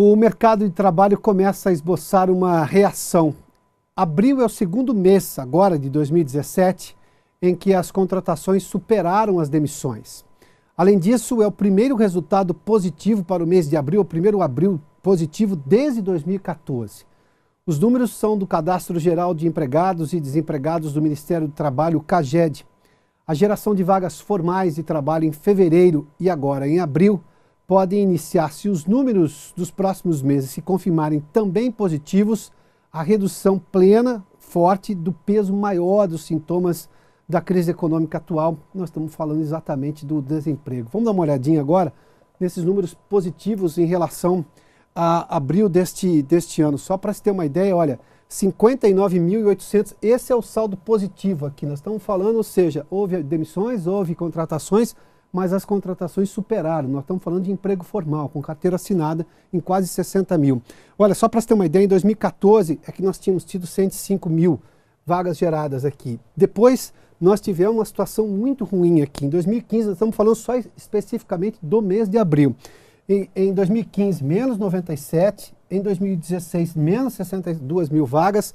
O mercado de trabalho começa a esboçar uma reação. Abril é o segundo mês, agora de 2017, em que as contratações superaram as demissões. Além disso, é o primeiro resultado positivo para o mês de abril, o primeiro abril positivo desde 2014. Os números são do Cadastro Geral de Empregados e Desempregados do Ministério do Trabalho, o CAGED. A geração de vagas formais de trabalho em fevereiro e agora em abril podem iniciar, se os números dos próximos meses se confirmarem também positivos, a redução plena, forte, do peso maior dos sintomas da crise econômica atual. Nós estamos falando exatamente do desemprego. Vamos dar uma olhadinha agora nesses números positivos em relação a abril deste ano. Só para se ter uma ideia, olha, 59.800, esse é o saldo positivo aqui. Nós estamos falando, ou seja, houve demissões, houve contratações, mas as contratações superaram. Nós estamos falando de emprego formal, com carteira assinada em quase 60 mil. Olha, só para você ter uma ideia, em 2014 é que nós tínhamos tido 105 mil vagas geradas aqui. Depois nós tivemos uma situação muito ruim aqui. Em 2015, nós estamos falando só especificamente do mês de abril. Em 2015, menos 97, em 2016, menos 62 mil vagas.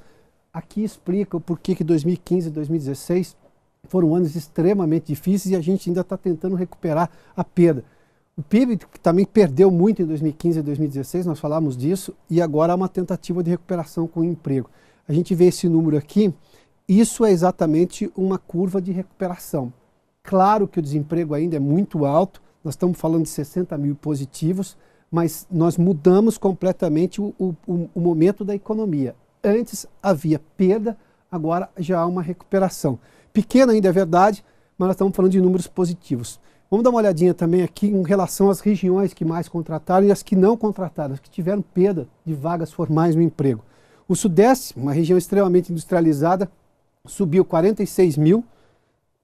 Aqui explica o porquê que 2015 e 2016 foram anos extremamente difíceis e a gente ainda está tentando recuperar a perda. O PIB também perdeu muito em 2015 e 2016, nós falamos disso, e agora há uma tentativa de recuperação com o emprego. A gente vê esse número aqui, isso é exatamente uma curva de recuperação. Claro que o desemprego ainda é muito alto, nós estamos falando de 60 mil positivos, mas nós mudamos completamente o momento da economia. Antes havia perda, agora já há uma recuperação. Pequena ainda é verdade, mas nós estamos falando de números positivos. Vamos dar uma olhadinha também aqui em relação às regiões que mais contrataram e as que não contrataram, as que tiveram perda de vagas formais no emprego. O Sudeste, uma região extremamente industrializada, subiu 46 mil,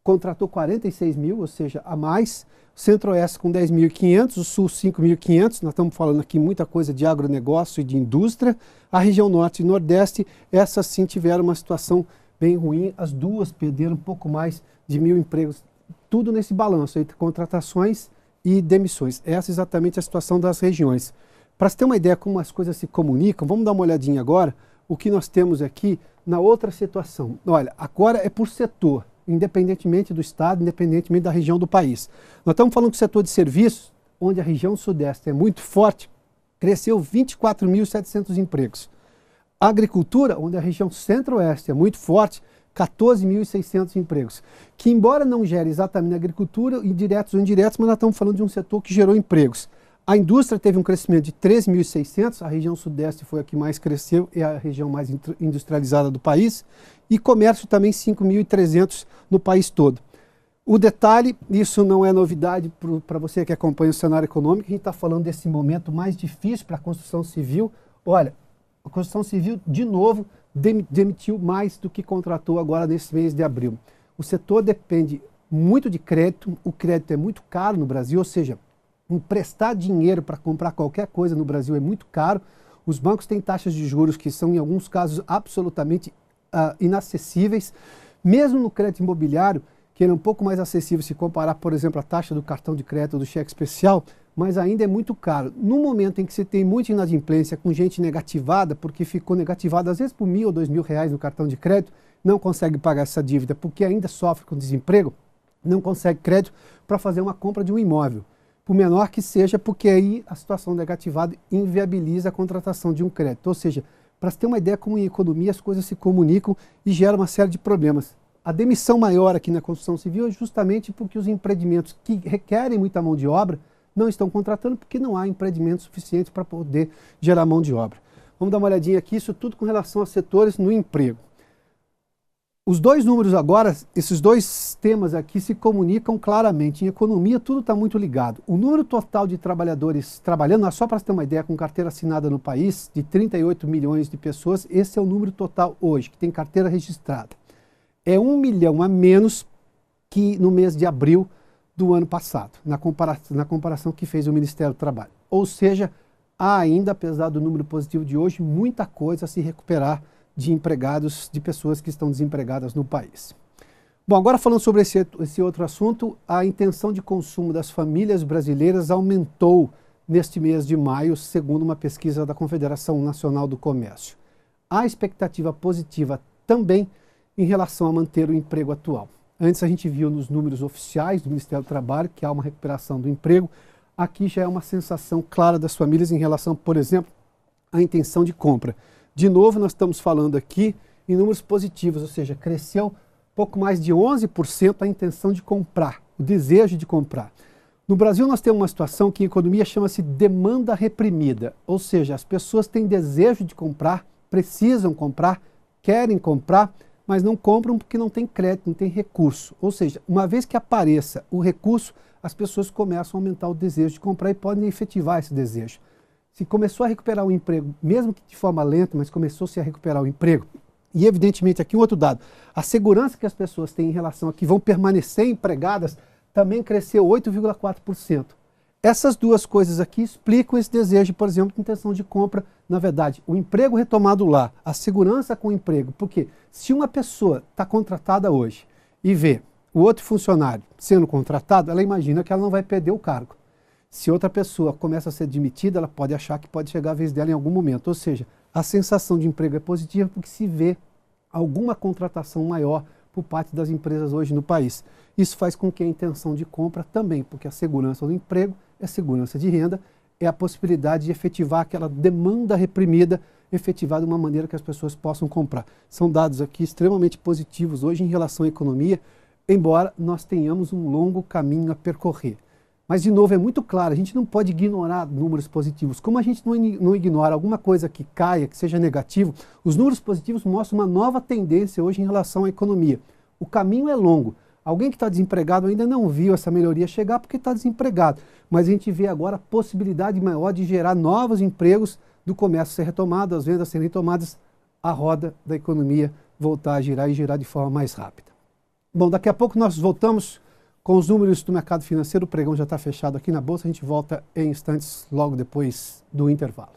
contratou 46 mil, ou seja, a mais. O Centro-Oeste com 10.500, o Sul 5.500, nós estamos falando aqui muita coisa de agronegócio e de indústria. A região Norte e Nordeste, essas sim tiveram uma situação bem ruim, as duas perderam um pouco mais de 1.000 empregos, tudo nesse balanço entre contratações e demissões. Essa é exatamente a situação das regiões. Para você ter uma ideia como as coisas se comunicam, vamos dar uma olhadinha agora o que nós temos aqui na outra situação. Olha, agora é por setor, independentemente do estado, independentemente da região do país. Nós estamos falando do setor de serviços, onde a região Sudeste é muito forte, cresceu 24.700 empregos. A agricultura, onde a região Centro-Oeste é muito forte, 14.600 empregos, que embora não gere exatamente na agricultura, diretos ou indiretos, mas nós estamos falando de um setor que gerou empregos. A indústria teve um crescimento de 13.600, a região Sudeste foi a que mais cresceu, é a região mais industrializada do país, e comércio também 5.300 no país todo. O detalhe, isso não é novidade para você que acompanha o cenário econômico, a gente está falando desse momento mais difícil para a construção civil. Olha, a construção civil, de novo, demitiu mais do que contratou agora nesse mês de abril. O setor depende muito de crédito, o crédito é muito caro no Brasil, ou seja, emprestar dinheiro para comprar qualquer coisa no Brasil é muito caro. Os bancos têm taxas de juros que são, em alguns casos, absolutamente inacessíveis. Mesmo no crédito imobiliário, que ele é um pouco mais acessível se comparar, por exemplo, a taxa do cartão de crédito ou do cheque especial, mas ainda é muito caro. No momento em que você tem muita inadimplência com gente negativada, porque ficou negativada às vezes por R$1.000 ou R$2.000 no cartão de crédito, não consegue pagar essa dívida porque ainda sofre com desemprego, não consegue crédito para fazer uma compra de um imóvel. Por menor que seja, porque aí a situação negativada inviabiliza a contratação de um crédito. Ou seja, para você ter uma ideia como em economia as coisas se comunicam e geram uma série de problemas. A demissão maior aqui na construção civil é justamente porque os empreendimentos que requerem muita mão de obra não estão contratando porque não há empreendimentos suficientes para poder gerar mão de obra. Vamos dar uma olhadinha aqui, isso tudo com relação a setores no emprego. Os dois números agora, esses dois temas aqui se comunicam claramente. Em economia tudo está muito ligado. O número total de trabalhadores trabalhando, só para você ter uma ideia, com carteira assinada no país, de 38 milhões de pessoas, esse é o número total hoje, que tem carteira registrada. É 1 milhão a menos que no mês de abril do ano passado, na comparação que fez o Ministério do Trabalho. Ou seja, há ainda, apesar do número positivo de hoje, muita coisa a se recuperar de empregados, de pessoas que estão desempregadas no país. Bom, agora falando sobre esse outro assunto, a intenção de consumo das famílias brasileiras aumentou neste mês de maio, segundo uma pesquisa da Confederação Nacional do Comércio. Há expectativa positiva também em relação a manter o emprego atual. Antes a gente viu nos números oficiais do Ministério do Trabalho que há uma recuperação do emprego. Aqui já é uma sensação clara das famílias em relação, por exemplo, à intenção de compra. De novo, nós estamos falando aqui em números positivos, ou seja, cresceu pouco mais de 11% a intenção de comprar, o desejo de comprar. No Brasil nós temos uma situação que em economia chama-se demanda reprimida, ou seja, as pessoas têm desejo de comprar, precisam comprar, querem comprar, mas não compram porque não tem crédito, não tem recurso. Ou seja, uma vez que apareça o recurso, as pessoas começam a aumentar o desejo de comprar e podem efetivar esse desejo. Se começou a recuperar o emprego, mesmo que de forma lenta, mas começou-se a recuperar o emprego, e evidentemente aqui um outro dado, a segurança que as pessoas têm em relação a que vão permanecer empregadas também cresceu 8,4%. Essas duas coisas aqui explicam esse desejo, por exemplo, de intenção de compra. Na verdade, o emprego retomado lá, a segurança com o emprego, porque se uma pessoa está contratada hoje e vê o outro funcionário sendo contratado, ela imagina que ela não vai perder o cargo. Se outra pessoa começa a ser demitida, ela pode achar que pode chegar a vez dela em algum momento. Ou seja, a sensação de emprego é positiva porque se vê alguma contratação maior por parte das empresas hoje no país. Isso faz com que a intenção de compra também, porque a segurança do emprego é segurança de renda, é a possibilidade de efetivar aquela demanda reprimida, efetivar de uma maneira que as pessoas possam comprar. São dados aqui extremamente positivos hoje em relação à economia, embora nós tenhamos um longo caminho a percorrer. Mas, de novo, é muito claro, a gente não pode ignorar números positivos. Como a gente não ignora alguma coisa que caia, que seja negativo, os números positivos mostram uma nova tendência hoje em relação à economia. O caminho é longo. Alguém que está desempregado ainda não viu essa melhoria chegar porque está desempregado. Mas a gente vê agora a possibilidade maior de gerar novos empregos, do comércio ser retomado, as vendas serem retomadas, a roda da economia voltar a girar e girar de forma mais rápida. Bom, daqui a pouco nós voltamos com os números do mercado financeiro. O pregão já está fechado aqui na Bolsa. A gente volta em instantes, logo depois do intervalo.